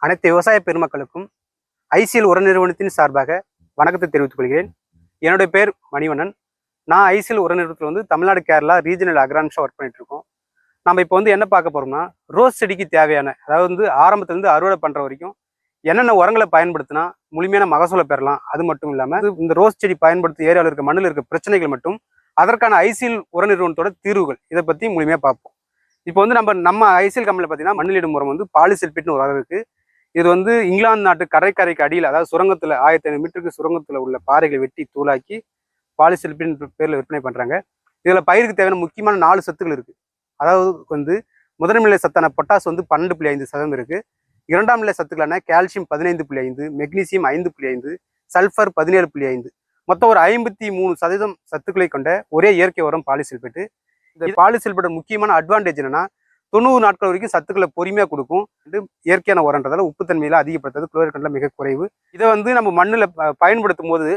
அனைத்து விவசாய பெருமக்களுக்கும் ஐசிஎல் உர நிறுவனத்தின் சார்பாக வணக்கத்தை தெரிவித்துக் கொள்கிறேன். என்னுடைய பேர் மணிவண்ணன். நான் ஐசிஎல் உர நிறுவனத்தில் வந்து தமிழ்நாடு கேரளா ரீஜனல் அக்ரானிக்ஸாக ஒர்க் பண்ணிட்டு இருக்கோம். நம்ம இப்போ வந்து என்ன பார்க்க போறோம்னா, ரோஸ் செடிக்கு தேவையான, அதாவது வந்து ஆரம்பத்திலேருந்து அறுவடை பண்ணுற வரைக்கும் என்னென்ன உரங்களை பயன்படுத்தினா முழுமையான மகசூலை பெறலாம், அது மட்டும் இல்லாமல் இந்த ரோஸ் செடி பயன்படுத்தும் ஏரியாவில் இருக்க மண்ணில் இருக்க பிரச்சனைகள் மட்டும் அதற்கான ஐசிஎல் உர நிறுவனத்தோட தீர்வுகள், இதை பற்றி முழுமையாக பார்ப்போம். இப்போ வந்து நம்ம ஐசிஎல் கம்பெனியில் பார்த்தீங்கன்னா மண்ணிலிடும் உரம் வந்து பாலிசல்பேட்னு ஒரு உரம் இருக்குது. இது வந்து இங்கிலாந்து நாட்டு கரைக்கு அடியில், அதாவது சுரங்கத்தில் 1500 மீட்டருக்கு சுரங்கத்தில் உள்ள பாறைகளை வெட்டி தூளாக்கி பாலிசல்பேட் பேரில் விற்பனை பண்ணுறாங்க. இதில் பயிருக்கு தேவையான முக்கியமான 4 சத்துக்கள் இருக்குது. அதாவது வந்து முதன்மை நிலை சத்தான பொட்டாஸ் வந்து 12.5% இருக்குது. இரண்டாம் நிலை சத்துக்களான கால்சியம் 15.5, மெக்னீசியம் 5.5, சல்ஃபர் 17.5, மொத்தம் ஒரு 53% சத்துக்களை கொண்ட ஒரே இயற்கை உரம் பாலிசல்பேட்டு. இந்த பாலிசல்பேட் முக்கியமான அட்வான்டேஜ் என்னன்னா, 90 நாட்கள் வரைக்கும் சத்துக்களை பொறுமையாக கொடுக்கும். இயற்கையான உரன்றதால உப்புத்தன்மையில அதிகப்படுத்துறது, குளோரைட் கண்டென்ட் மிக குறைவு. இதை வந்து நம்ம மண்ணில் பயன்படுத்தும் போது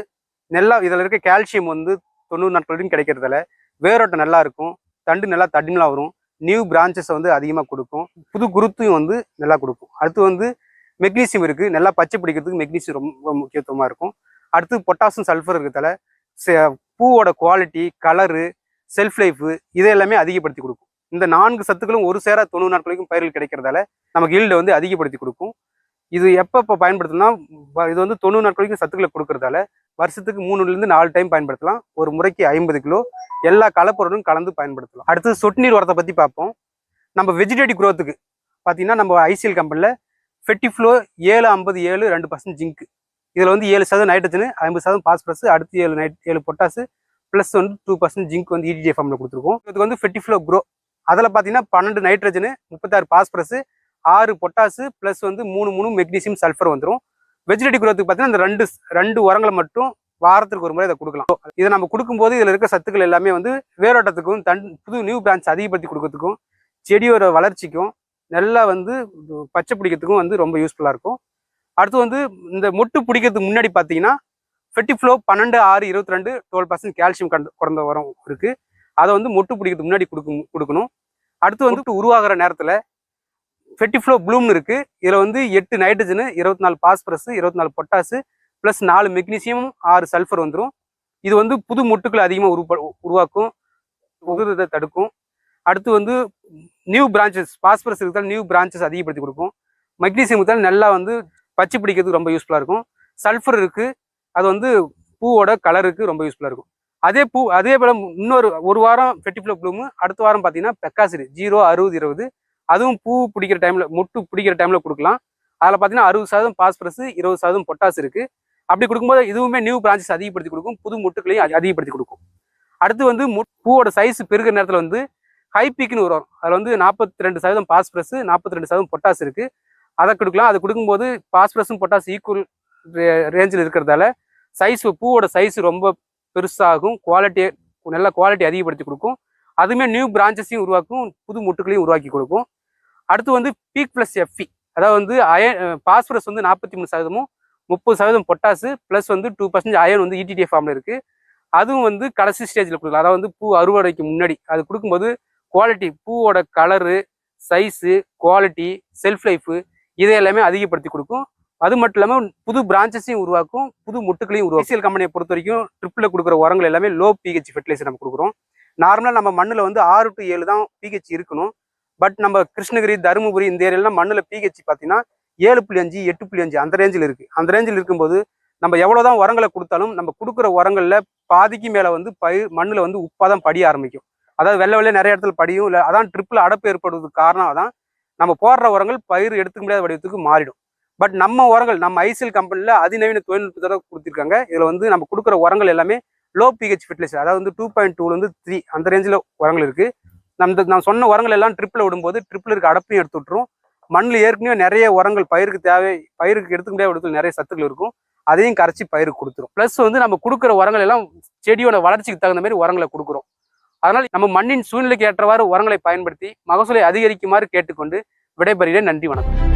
நல்லா இதில் இருக்க கால்சியம் வந்து 90 நாட்கள் வரைக்கும் கிடைக்கிறதால வேரோட்டம் நல்லா இருக்கும், தண்டு நல்லா தடிமலாக வரும், நியூ பிரான்ச்சஸை வந்து அதிகமாக கொடுக்கும், புது குருத்தையும் வந்து நல்லா கொடுக்கும். அடுத்து வந்து மெக்னீசியம் இருக்குது, நல்லா பச்சை பிடிக்கிறதுக்கு மெக்னீசியம் ரொம்ப முக்கியத்துவமாக இருக்கும். அடுத்து பொட்டாசியம் சல்ஃபர் இருக்கிறதால பூவோட குவாலிட்டி, கலரு, செல்ஃப் லைஃபு இதை எல்லாமே அதிகப்படுத்தி கொடுக்கும். இந்த 4 சத்துக்களும் ஒரு சேர 90 நாட்கள் வரைக்கும் பயிர்கள் கிடைக்கிறதால நமக்கு ஈல்டை வந்து அதிகப்படுத்தி கொடுக்கும். இது எப்போ பயன்படுத்தணும்னா, இது வந்து 90 நாட்கள் வரைக்கும் சத்துக்களை கொடுக்கறதால வருஷத்துக்கு 3லேருந்து 4 டைம் பயன்படுத்தலாம். ஒரு முறைக்கு 50 கிலோ எல்லா கலப்பொருளும் கலந்து பயன்படுத்தலாம். அடுத்து சொட்டு நீர் உரத்தை பற்றி பார்ப்போம். நம்ம வெஜிடேட்டிவ் குரோத்துக்கு பார்த்தீங்கன்னா நம்ம ஐசிஎல் கம்பெனியில் ஃபெட்டிஃப்ளோ 757 2% ஜிங்க், இதில் வந்து 7% நைட்ரஜனு, 50% பாஸ்பரஸ், அடுத்து 7 பொட்டாசு ப்ளஸ் வந்து 2% ஜிங்க் வந்து EDTA ஃபார்மில் கொடுத்துருக்கோம். இதுக்கு வந்து ஃபெட்டிஃப்ளோ க்ரோ, அதில் பார்த்தீங்கன்னா 12 நைட்ரஜனு, 36 பாஸ்பரஸ், 6 பொட்டாசு ப்ளஸ் வந்து 3 மெக்னீசியம் சல்ஃபர் வந்துடும். வெஜிடேட்டிவ் குரோத்துக்கு பார்த்தீங்கன்னா இந்த ரெண்டு உரங்களை மட்டும் வாரத்துக்கு ஒரு முறை இதை கொடுக்கலாம். இதை நம்ம கொடுக்கும்போது இதில் இருக்க சத்துக்கள் எல்லாமே வந்து வேரோட்டத்துக்கும் புது நியூ பிரான்ச் அதிகப்படுத்தி கொடுக்கறதுக்கும் செடியோட வளர்ச்சிக்கும் நல்லா வந்து பச்சை பிடிக்கிறதுக்கும் வந்து ரொம்ப யூஸ்ஃபுல்லாக இருக்கும். அடுத்து வந்து இந்த மொட்டு பிடிக்கிறதுக்கு முன்னாடி பார்த்தீங்கன்னா ஃபெட்டிஃப்ளோ 12/6/22 12% கால்சியம் குறைந்த உரம் இருக்குது. அதை வந்து மொட்டு பிடிக்கிறதுக்கு முன்னாடி கொடுக்கணும். அடுத்து வந்து உருவாகிற நேரத்தில் ஃபெட்டிஃப்ளோ ப்ளூம்னு இருக்குது. இதில் வந்து 8 nitrogen, 24 phosphorus, 24 potash plus 4 magnesium, 6 sulphur வந்துடும். இது வந்து புது மொட்டுக்களை அதிகமாக உருவாக்கும், உதிரத்தை தடுக்கும். அடுத்து வந்து நியூ பிரான்ச்சஸ், பாஸ்பரஸ் இருக்கிறதால நியூ பிரான்ச்சஸ் அதிகப்படுத்தி கொடுக்கும். மெக்னீசியம் இருக்கிறதால நல்லா வந்து பச்சை பிடிக்கிறதுக்கு ரொம்ப யூஸ்ஃபுல்லாக இருக்கும். சல்ஃபர் இருக்குது, அது வந்து பூவோட கலருக்கு ரொம்ப யூஸ்ஃபுல்லாக இருக்கும். அதே போல் இன்னொரு ஒரு வாரம் ஃபெட்டிஃப்ளோ ப்ளூமு, அடுத்த வாரம் பார்த்தீங்கன்னா பெக்காசிரி 0 60 20, அதுவும் பூ பிடிக்கிற டைமில், மொட்டு பிடிக்கிற டைமில் கொடுக்கலாம். அதில் பார்த்தீங்கன்னா 60% பாஸ்பரஸ், 20% பொட்டாஸ் இருக்குது. அப்படி கொடுக்கும்போது இதுவுமே நியூ பிரான்ச்சஸ் அதிகப்படுத்தி கொடுக்கும், புது மொட்டுக்களையும் அதிகப்படுத்தி கொடுக்கும். அடுத்து வந்து பூவோட சைஸ் பெருகிற நேரத்தில் வந்து ஹைபீக்னு வரும். அதில் வந்து 42% பாஸ்பரஸ், 42% பொட்டாஸ் இருக்குது. அதை கொடுக்கலாம். அதை கொடுக்கும்போது பாஸ்பரஸும் பொட்டாஸ் ஈக்குவல் ரேஞ்சில் இருக்கிறதால பூவோட சைஸ் ரொம்ப பெருசாகும், நல்ல குவாலிட்டி அதிகப்படுத்தி கொடுக்கும். அதுவுமே நியூ பிரான்ச்சஸையும் உருவாக்கும், புது மொட்டுக்களையும் உருவாக்கி கொடுக்கும். அடுத்து வந்து பீக் ப்ளஸ் எஃப்இ, அதாவது வந்து பாஸ்பரஸ் வந்து 43%, 30% பொட்டாசு ப்ளஸ் வந்து 2% அயன் வந்து EDTA ஃபார்மில் இருக்குது. அதுவும் வந்து கடைசி ஸ்டேஜில் கொடுக்கலாம். அதாவது வந்து பூ அறுவடைக்கு முன்னாடி அது கொடுக்கும்போது குவாலிட்டி, பூவோட colour, size, quality, self life இதை எல்லாமே அதிகப்படுத்தி கொடுக்கும். அது மட்டும் இல்லாமல் புது பிரான்ச்சஸையும் உருவாக்கும், புது மொட்டுக்களையும் உருவாக்கும். ஐசிஎல் கம்பெனியை பொறுத்த வரைக்கும் ட்ரிப்பில் கொடுக்குற உரங்கள் எல்லாமே லோ pH ஃபெர்டிலைசர் நம்ம கொடுக்குறோம். நார்மலாக நம்ம மண்ணில் வந்து 6 to 7 தான் pH இருக்கணும். பட் நம்ம கிருஷ்ணகிரி, தருமபுரி இந்த ஏரியாலாம் மண்ணில் pH பார்த்தீங்கன்னா 7.5 8.5 அந்த ரேஞ்சில் இருக்குது. அந்த ரேஞ்சில் இருக்கும்போது நம்ம எவ்வளோதான் உரங்களை கொடுத்தாலும் நம்ம கொடுக்குற உரங்களில் பாதிக்கு மேலே வந்து மண்ணில் வந்து உப்பாக தான் படிய ஆரம்பிக்கும். அதாவது வெள்ளை நிறைய இடத்துல படியும். இல்லை அதான் ட்ரிப்பில் அடப்பு ஏற்படுவதுக்கு காரணம் அதான். நம்ம போடுற உரங்கள் பயிர் எடுத்துக்க முடியாத வடிவத்துக்கு மாறிடும். பட் நம்ம உரங்கள் நம்ம ஐசிஎல் கம்பெனியில் அதிநவீன தொழில்நுட்பத்தோட கொடுத்துருக்காங்க. இதில் வந்து நம்ம கொடுக்குற உரங்கள் எல்லாமே லோ pH ஃபெர்டிலைசர், அதாவது வந்து 2.2லேருந்து 3 அந்த ரேஞ்சில் உரங்கள் இருக்குது. நான் சொன்ன உரங்கள் எல்லாம் ட்ரிப்பில் விடும்போது ட்ரிப்பில் இருக்க அடப்பையும் எடுத்து விட்டுரும். மண்ணில் ஏற்கனவே நிறைய உரங்கள் பயிருக்கு எடுத்துக்க முடியாத இடத்துல நிறைய சத்துக்கள் இருக்கும், அதையும் கரைச்சி பயிருக்கு கொடுத்துரும். ப்ளஸ் வந்து நம்ம கொடுக்குற உரங்கள் எல்லாம் செடியோட வளர்ச்சிக்கு தகுந்த மாதிரி உரங்களை கொடுக்குறோம். அதனால் நம்ம மண்ணின் சூழ்நிலைக்கு ஏற்றவாறு உரங்களை பயன்படுத்தி மகசூலை அதிகரிக்குமாறு கேட்டுக்கொண்டு விடைபெறுகிறேன். நன்றி, வணக்கம்.